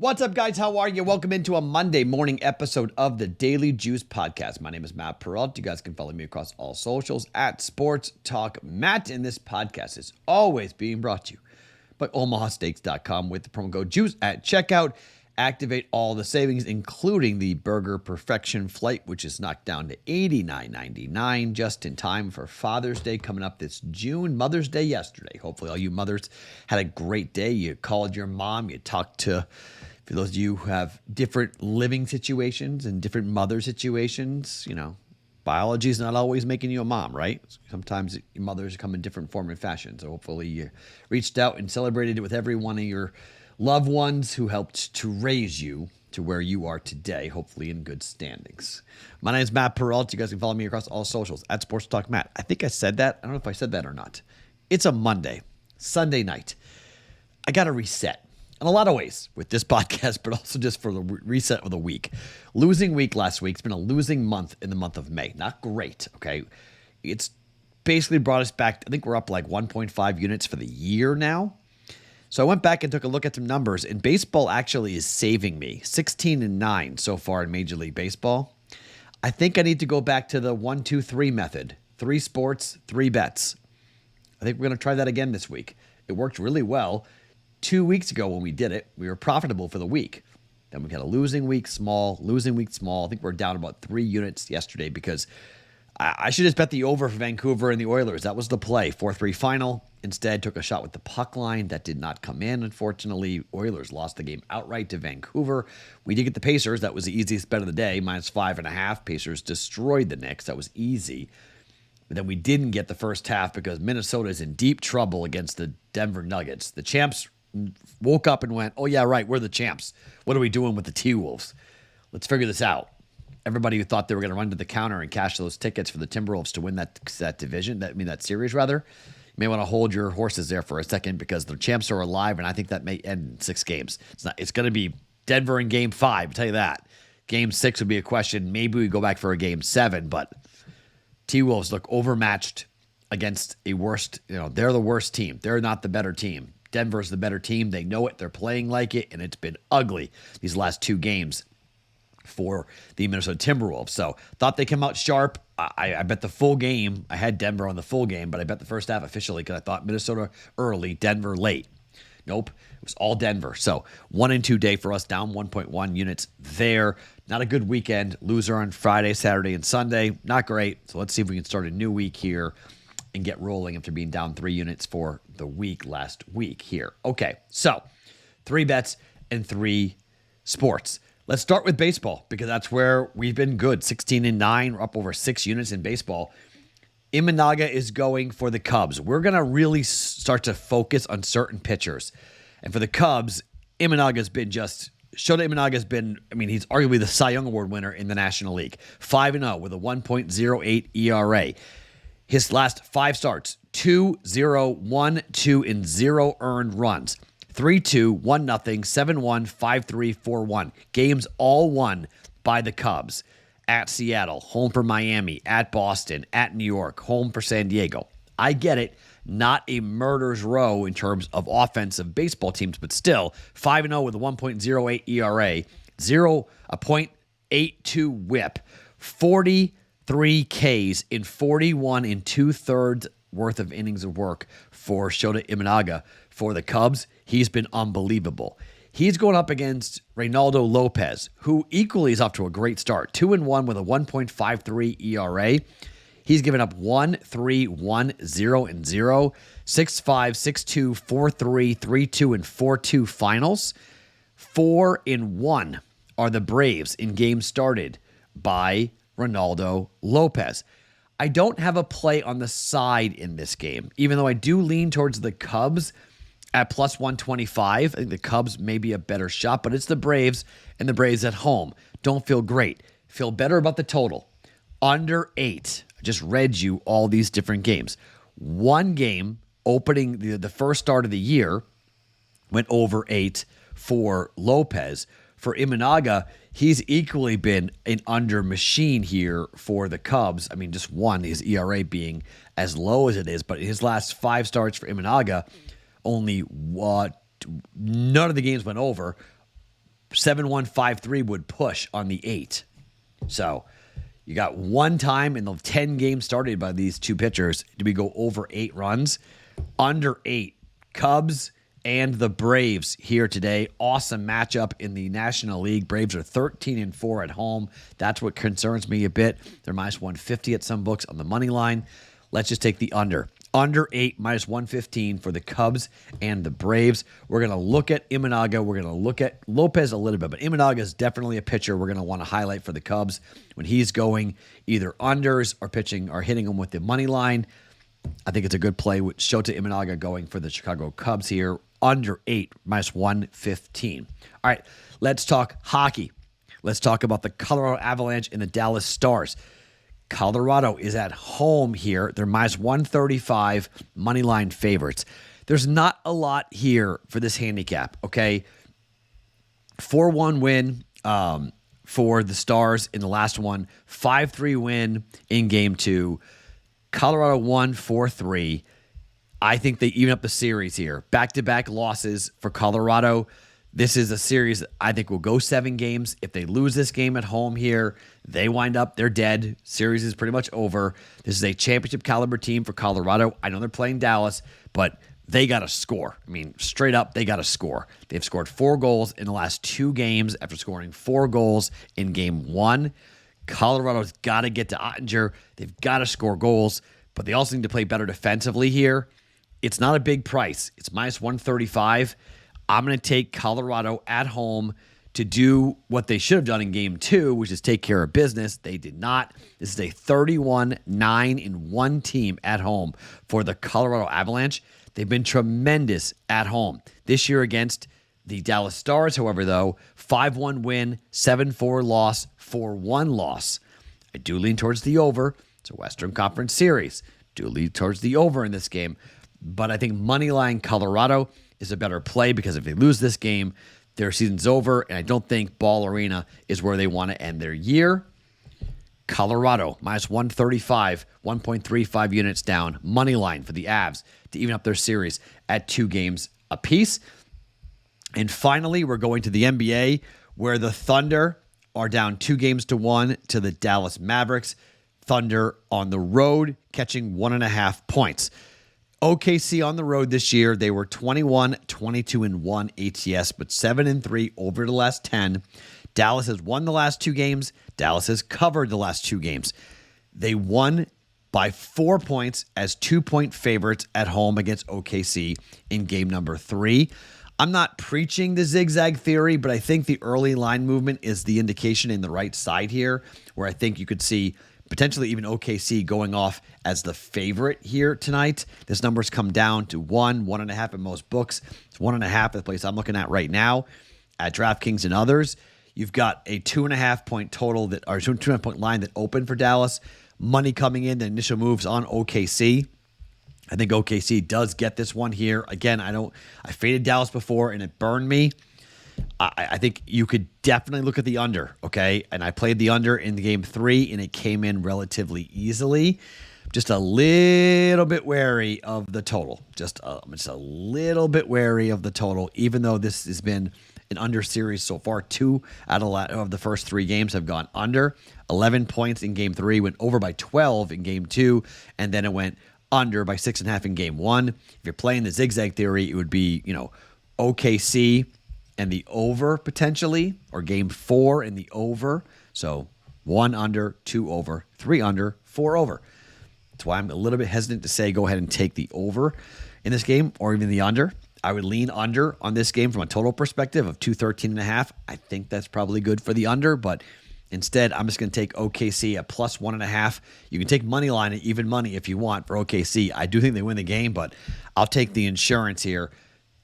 What's up, guys? How are you? Welcome into a Monday morning episode of the Daily Juice Podcast. My name is Matt Perrault. You guys can follow me across all socials at Sports Talk Matt. And this podcast is always being brought to you by omahasteaks.com with the promo code JUICE at checkout. Activate all the savings, including the Burger Perfection Flight, which is knocked down to $89.99 just in time for Father's Day coming up this June. Mother's Day yesterday. Hopefully all you mothers had a great day. You called your mom. You talked to, for those of you who have different living situations and different mother situations, you know, biology is not always making you a mom, right? Sometimes mothers come in different form and fashion. So hopefully you reached out and celebrated it with every one of your loved ones who helped to raise you to where you are today, hopefully in good standings. My name is Matt Perrault. You guys can follow me across all socials at Sports Talk Matt. I think I said that. I don't know if I said that or not. It's a Monday, Sunday night. I got to reset in a lot of ways with this podcast, but also just for the reset of the week. Losing week last week. It's been a losing month in the month of May. Not great, okay? It's basically brought us back. I think we're up like 1.5 units for the year now. So I went back and took a look at some numbers, and baseball actually is saving me. 16-9 so far in Major League Baseball. I think I need to go back to the 1-2-3 method. 3 sports, 3 bets. I think we're going to try that again this week. It worked really well. 2 weeks ago when we did it, we were profitable for the week. Then we had a losing week, small, losing week, small. I think we're down about 3 units yesterday because I should just bet the over for Vancouver and the Oilers. That was the play. 4-3 final. Instead, took a shot with the puck line. That did not come in, unfortunately. Oilers lost the game outright to Vancouver. We did get the Pacers. That was the easiest bet of the day, -5.5. Pacers destroyed the Knicks. That was easy. But then we didn't get the first half because Minnesota is in deep trouble against the Denver Nuggets. The champs woke up and went, oh, yeah, right, we're the champs. What are we doing with the T-Wolves? Let's figure this out. Everybody who thought they were going to run to the counter and cash those tickets for the Timberwolves to win that division, that series, rather, you may want to hold your horses there for a second because the champs are alive, and I think that may end in 6 games. It's going to be Denver in Game 5, I'll tell you that. Game 6 would be a question. Maybe we go back for a Game 7, but T-Wolves look overmatched against a worst, they're the worst team. They're not the better team. Denver's the better team. They know it. They're playing like it, and it's been ugly these last 2 games for the Minnesota Timberwolves. So thought they came out sharp. I bet the full game. I had Denver on the full game, but I bet the first half officially because I thought Minnesota early, Denver late. Nope. It was all Denver. So 1-2 day for us, down 1.1 units there. Not a good weekend. Loser on Friday, Saturday, and Sunday. Not great. So let's see if we can start a new week here and get rolling after being down 3 units for the week last week here. Okay, so 3 bets and 3 sports. Let's start with baseball because that's where we've been good. 16-9, we're up over 6 units in baseball. Imanaga is going for the Cubs. We're going to really start to focus on certain pitchers. And for the Cubs, Shota Imanaga's been, he's arguably the Cy Young Award winner in the National League. 5-0 with a 1.08 ERA. His last 5 starts, 2-0, 1-2, and 0 earned runs. 3-2, 1-0, 7-1, 5-3, 4-1. Games all won by the Cubs. At Seattle, home for Miami, at Boston, at New York, home for San Diego. I get it. Not a murder's row in terms of offensive baseball teams, but still 5-0 with a 1.08 ERA, a .82 whip, 43 Ks in 41 and 2/3 worth of innings of work for Shota Imanaga for the Cubs. He's been unbelievable. He's going up against Reynaldo Lopez, who equally is off to a great start. 2-1 with a 1.53 ERA. He's given up 1-3, 1-0, and 0, 6-5, 6-2, 4-3, 3-2, and 4-2 finals. 4-1 are the Braves in games started by Reynaldo Lopez. I don't have a play on the side in this game, even though I do lean towards the Cubs at plus 125. I think the Cubs may be a better shot, but it's the Braves, and the Braves at home don't feel great. Feel better about the total. Under 8. I just read you all these different games. One game opening the first start of the year went over 8 for Lopez. For Imanaga, he's equally been an under machine here for the Cubs. Just one, his ERA being as low as it is, but his last 5 starts for Imanaga, none of the games went over. 7-1-5-3 would push on the 8. So you got one time in the 10 games started by these two pitchers, did we go over 8 runs? Under 8. Cubs and the Braves here today. Awesome matchup in the National League. Braves are 13-4 at home. That's what concerns me a bit. They're minus 150 at some books on the money line. Let's just take the under. Under 8, minus 115 for the Cubs and the Braves. We're going to look at Imanaga. We're going to look at Lopez a little bit, but Imanaga is definitely a pitcher we're going to want to highlight for the Cubs when he's going either unders or pitching or hitting them with the money line. I think it's a good play with Shota Imanaga going for the Chicago Cubs here. Under 8, minus 115. All right, let's talk hockey. Let's talk about the Colorado Avalanche and the Dallas Stars. Colorado is at home here. They're minus 135 money line favorites. There's not a lot here for this handicap, okay? 4-1 win for the Stars in the last one. 5-3 win in game 2. Colorado won 4-3. I think they even up the series here. Back-to-back losses for Colorado. This is a series that I think will go 7 games. If they lose this game at home here, they wind up, they're dead. Series is pretty much over. This is a championship caliber team for Colorado. I know they're playing Dallas, but they got to score. I mean, straight up, they got to score. They've scored 4 goals in the last 2 games after scoring 4 goals in game 1. Colorado's got to get to Ottinger. They've got to score goals, but they also need to play better defensively here. It's not a big price. It's minus 135. I'm going to take Colorado at home to do what they should have done in game 2, which is take care of business. They did not. This is a 31-9-1 team at home for the Colorado Avalanche. They've been tremendous at home. This year against the Dallas Stars, however, though, 5-1 win, 7-4 loss, 4-1 loss. I do lean towards the over. It's a Western Conference series. Do lean towards the over in this game. But I think moneyline Colorado is a better play because if they lose this game, their season's over, and I don't think Ball Arena is where they want to end their year. Colorado, minus 135, 1.35 units down. Money line for the Avs to even up their series at 2 games apiece. And finally, we're going to the NBA, where the Thunder are down 2-1 to the Dallas Mavericks. Thunder on the road, catching 1.5 points. OKC on the road this year, they were 21-22-1 ATS, but 7-3 over the last 10. Dallas has won the last 2 games. Dallas has covered the last 2 games. They won by 4 points as 2-point favorites at home against OKC in game number 3. I'm not preaching the zigzag theory, but I think the early line movement is the indication in the right side here, where I think you could see potentially even OKC going off as the favorite here tonight. This number's come down to 1.5 at most books. It's 1.5 at the place I'm looking at right now at DraftKings and others. You've got a 2.5 point total that, or 2.5 point line that opened for Dallas. Money coming in, the initial moves on OKC. I think OKC does get this one here. Again, I faded Dallas before and it burned me. I think you could definitely look at the under, okay? And I played the under in the game 3, and it came in relatively easily. Just a little bit wary of the total. Just a little bit wary of the total, even though this has been an under series so far. 2 out of the first 3 games have gone under. 11 points in game 3, went over by 12 in game 2, and then it went under by 6.5 in game 1. If you're playing the zigzag theory, it would be, OKC and the over potentially, or game 4 and the over. So 1 under, 2 over, 3 under, 4 over. That's why I'm a little bit hesitant to say go ahead and take the over in this game or even the under. I would lean under on this game from a total perspective of 213.5. I think that's probably good for the under, but instead I'm just going to take OKC at plus 1.5. You can take money line at even money if you want for OKC. I do think they win the game, but I'll take the insurance here.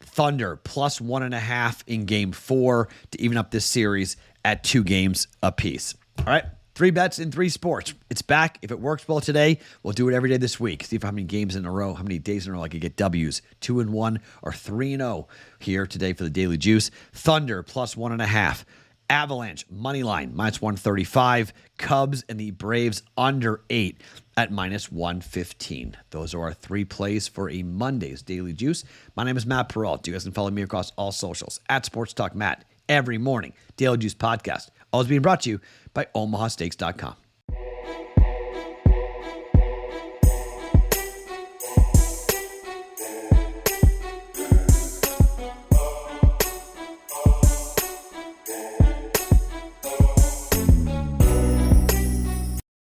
Thunder plus 1.5 in game 4 to even up this series at 2 games apiece. All right, 3 bets in 3 sports. It's back. If it works well today, we'll do it every day this week. See how many games in a row, how many days in a row I could get W's. 2-1 or 3-0 here today for the Daily Juice. Thunder plus 1.5. Avalanche money line minus 135. Cubs and the Braves under 8 at minus 115. Those are our 3 plays for a Monday's Daily Juice. My name is Matt Perrault. You guys can follow me across all socials at Sports Talk Matt every morning. Daily Juice Podcast, always being brought to you by omahasteaks.com.